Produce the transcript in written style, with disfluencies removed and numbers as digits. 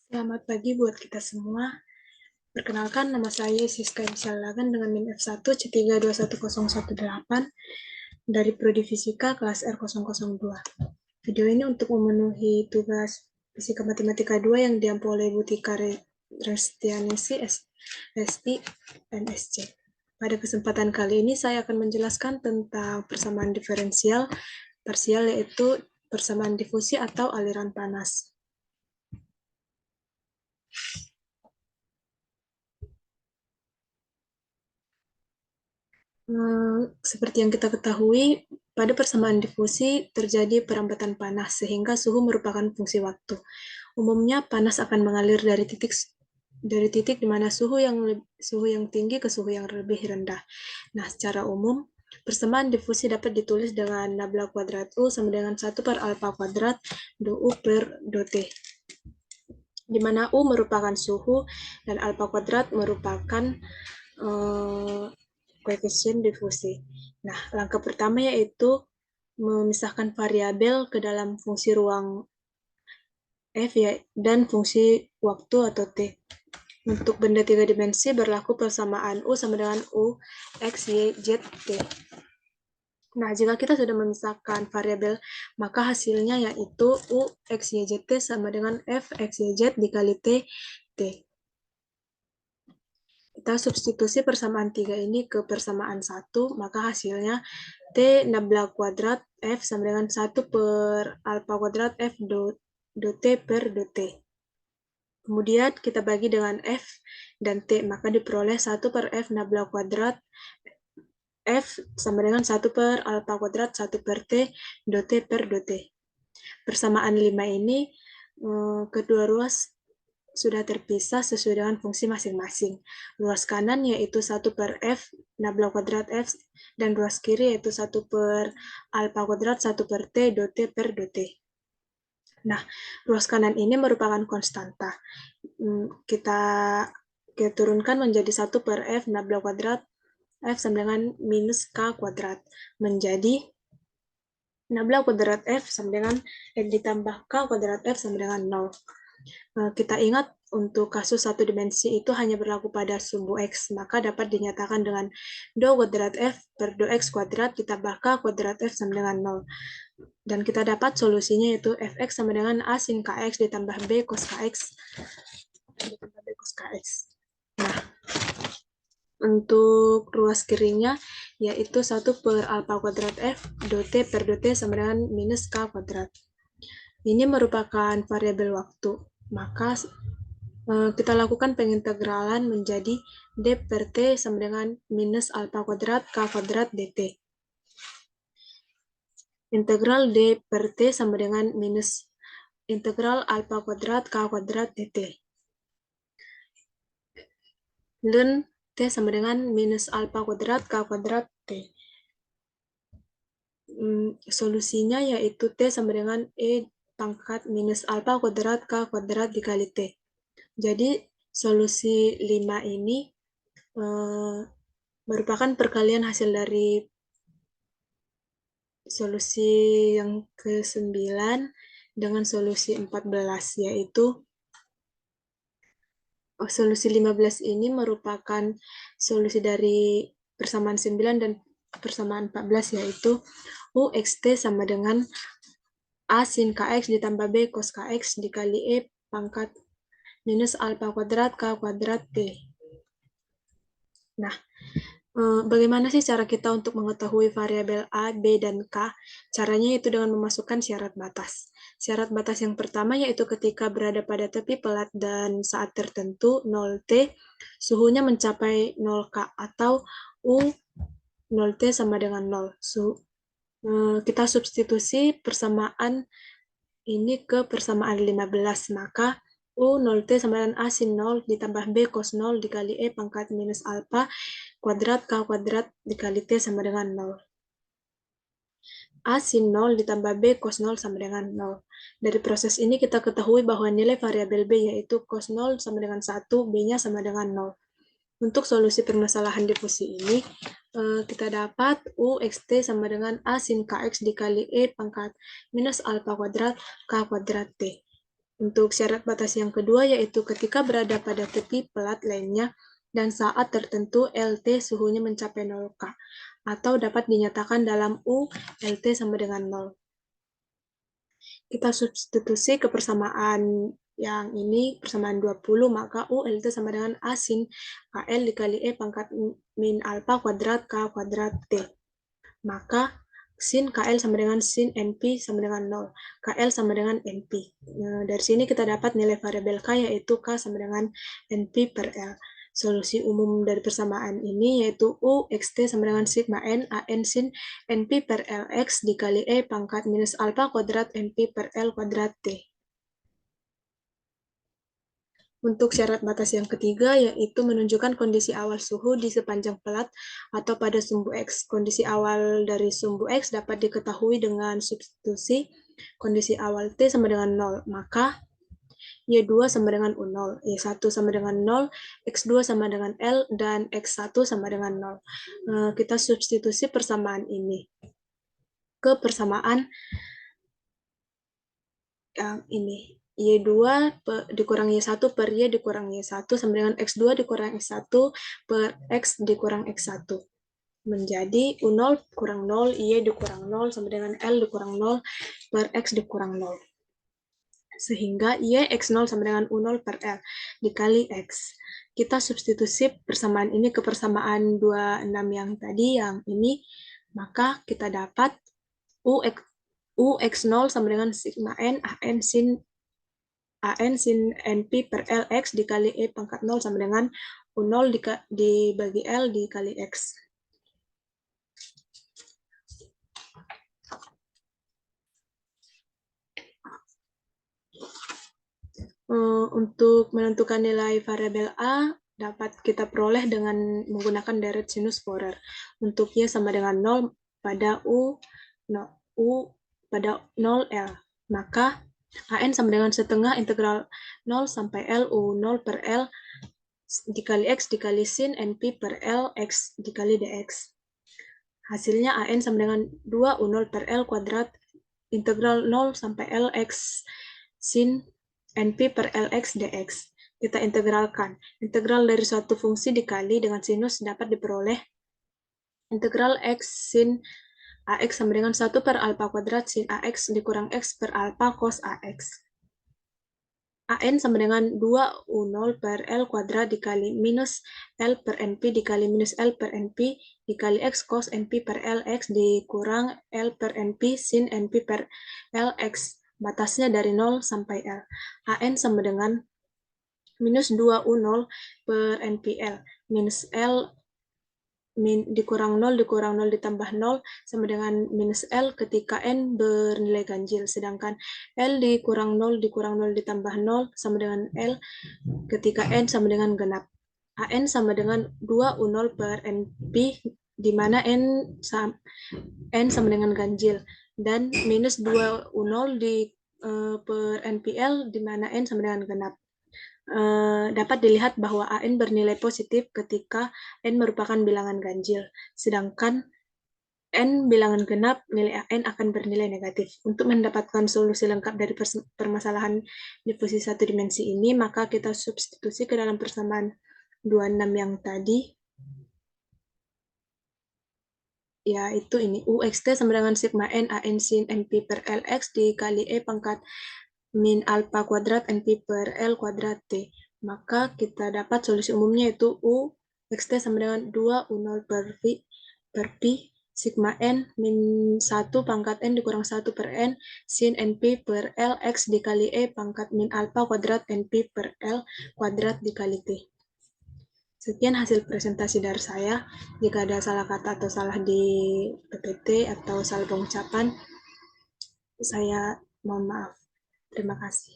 Selamat pagi buat kita semua. Perkenalkan, nama saya Siska Lagan dengan NIM F1 C321018 dari Prodi Fisika kelas R002. Video ini untuk memenuhi tugas Fisika Matematika 2 yang diampu oleh Bu Tika Restianisi, SI, MSc. Pada kesempatan kali ini saya akan menjelaskan tentang persamaan diferensial parsial, yaitu persamaan difusi atau aliran panas. Seperti yang kita ketahui, pada persamaan difusi terjadi perambatan panas, sehingga suhu merupakan fungsi waktu. Umumnya panas akan mengalir dari titik di mana suhu yang tinggi ke suhu yang lebih rendah. Nah, secara umum, persamaan difusi dapat ditulis dengan nabla kuadrat U sama dengan 1 per alfa kuadrat do U per do T, di mana U merupakan suhu dan alfa kuadrat merupakan koefisien difusi. Nah, langkah pertama yaitu memisahkan variabel ke dalam fungsi ruang F ya, dan fungsi waktu atau T. Untuk benda 3 dimensi berlaku persamaan U sama dengan U, X, Y, Z, T. Nah, jika kita sudah memisahkan variabel, maka hasilnya yaitu U, X, Y, Z, T sama dengan F, X, Y, Z dikali T, T. Kita substitusi persamaan 3 ini ke persamaan 1, maka hasilnya T 16 kuadrat F sama dengan 1 per alfa kuadrat F do T per do T. Kemudian kita bagi dengan F dan T, maka diperoleh 1 per F 16 kuadrat F sama dengan 1 per alfa kuadrat 1 per T do T per do T. Persamaan 5 ini kedua ruas sudah terpisah sesuai dengan fungsi masing-masing. Ruas kanan yaitu 1 per F, 16 kuadrat F, dan ruas kiri yaitu 1 per alfa kuadrat 1 per T, do T per do T. Nah, ruas kanan ini merupakan konstanta. Kita turunkan menjadi 1 per F, 16 kuadrat F sama dengan minus K kuadrat. Menjadi 16 kuadrat F sama dengan ditambah K kuadrat F sama dengan 0. Kita ingat untuk kasus satu dimensi itu hanya berlaku pada sumbu X, maka dapat dinyatakan dengan do kuadrat F per do X kuadrat ditambah K kuadrat F sama dengan 0. Dan kita dapat solusinya yaitu Fx sama dengan A sin Kx ditambah B cos Kx ditambah B cos Kx. Nah, untuk ruas kirinya yaitu 1 per alfa kuadrat F do T per do T sama dengan minus K kuadrat. Ini merupakan variabel waktu. Maka kita lakukan pengintegralan menjadi D per T sama dengan minus alfa kuadrat K kuadrat dt. Integral D per T sama dengan minus integral alfa kuadrat K kuadrat dt. Dan T sama dengan minus alfa kuadrat K kuadrat T. Solusinya yaitu T sama dengan E pangkat minus alfa kuadrat K kuadrat dikali T. Jadi solusi 5 ini merupakan perkalian hasil dari solusi yang ke-9 dengan solusi 14, yaitu solusi 15 ini merupakan solusi dari persamaan 9 dan persamaan 14, yaitu U XT sama dengan A sin Kx ditambah B cos Kx dikali E pangkat minus alfa kuadrat K kuadrat T. Nah, bagaimana sih cara kita untuk mengetahui variabel A, B, dan K? Caranya itu dengan memasukkan syarat batas. Syarat batas yang pertama yaitu ketika berada pada tepi pelat dan saat tertentu 0T, suhunya mencapai 0K atau U 0T sama dengan 0. Kita substitusi persamaan ini ke persamaan 15, maka U 0T sama dengan A sin 0 ditambah B cos 0 dikali E pangkat minus alfa kuadrat K kuadrat dikali T sama dengan 0. A sin 0 ditambah B cos 0 sama dengan 0. Dari proses ini kita ketahui bahwa nilai variabel B yaitu cos 0 sama dengan 1, B-nya sama dengan 0. Untuk solusi permasalahan difusi ini, kita dapat U XT sama dengan A sin Kx dikali E pangkat minus alfa kuadrat K kuadrat T. Untuk syarat batas yang kedua yaitu ketika berada pada tepi pelat lainnya dan saat tertentu LT suhunya mencapai 0 K atau dapat dinyatakan dalam U LT sama dengan 0. Kita substitusi ke persamaan yang ini, persamaan 20, maka U LT sama dengan A sin KL dikali E pangkat min alpha kuadrat K kuadrat T. Maka sin KL sama dengan sin NP sama dengan 0. KL sama dengan NP. Nah, dari sini kita dapat nilai variabel K yaitu K sama dengan NP per L. Solusi umum dari persamaan ini yaitu U XT sama dengan sigma N AN sin NP per LX dikali E pangkat minus alpha kuadrat NP per L kuadrat T. Untuk syarat batas yang ketiga, yaitu menunjukkan kondisi awal suhu di sepanjang pelat atau pada sumbu X. Kondisi awal dari sumbu X dapat diketahui dengan substitusi kondisi awal T sama dengan 0. Maka Y2 sama dengan U0, Y1 sama dengan 0, X2 sama dengan L, dan X1 sama dengan 0. Kita substitusi persamaan ini ke persamaan yang ini. Y2 dikurang Y1 per Y dikurang Y1 sama dengan X2 dikurang X1 per X dikurang X1. Menjadi U0 kurang 0, Y dikurang 0 sama dengan L dikurang 0 per X dikurang 0. Sehingga Y X0 sama dengan U0 per L dikali X. Kita substitusi persamaan ini ke persamaan 26 yang tadi, yang ini. Maka kita dapat U X0 sama dengan sigma N AN sin NP per LX dikali E pangkat 0 sama dengan U0 dibagi L dikali X. Untuk menentukan nilai variabel A dapat kita peroleh dengan menggunakan direct sinus Fourier. Untuk Y sama dengan 0 pada U pada 0 L. Maka AN sama dengan setengah integral 0 sampai L U0 per L dikali X dikali sin NP per L X dikali DX. Hasilnya AN sama dengan 2 U0 per L kuadrat integral 0 sampai L X sin NP per LX dx. Kita integralkan. Integral dari suatu fungsi dikali dengan sinus dapat diperoleh integral X sin AX sama dengan 1 per alpha kuadrat sin AX dikurang X per alpha cos AX. AN sama dengan 2 U0 per L kuadrat dikali minus L per NP dikali minus L per NP dikali X cos NP per LX dikurang L per NP sin NP per LX. Batasnya dari 0 sampai L. AN sama dengan minus 2 U0 per NPL. Minus L dikurang 0 ditambah 0 sama dengan minus L ketika N bernilai ganjil. Sedangkan L dikurang 0 ditambah 0 sama dengan L ketika N sama dengan genap. AN sama dengan 2 U0 per NP di mana N sama dengan ganjil, dan minus 2 U0 per NPL di mana N sama dengan genap. Dapat dilihat bahwa AN bernilai positif ketika N merupakan bilangan ganjil, sedangkan N bilangan genap, nilai AN akan bernilai negatif. Untuk mendapatkan solusi lengkap dari permasalahan difusi satu dimensi ini, maka kita substitusi ke dalam persamaan 26 yang tadi, yaitu ini UXT sama dengan sigma N AN sin NP per LX dikali E pangkat min alpha kuadrat NP per L kuadrat T. Maka kita dapat solusi umumnya yaitu U XT sama dengan 2 U0 per Pi sigma N min 1 pangkat N dikurang 1 per N sin NP per L X dikali E pangkat min alpha kuadrat NP per L kuadrat dikali T. Sekian hasil presentasi dari saya. Jika ada salah kata atau salah di PPT atau salah pengucapan, saya mohon maaf. Terima kasih.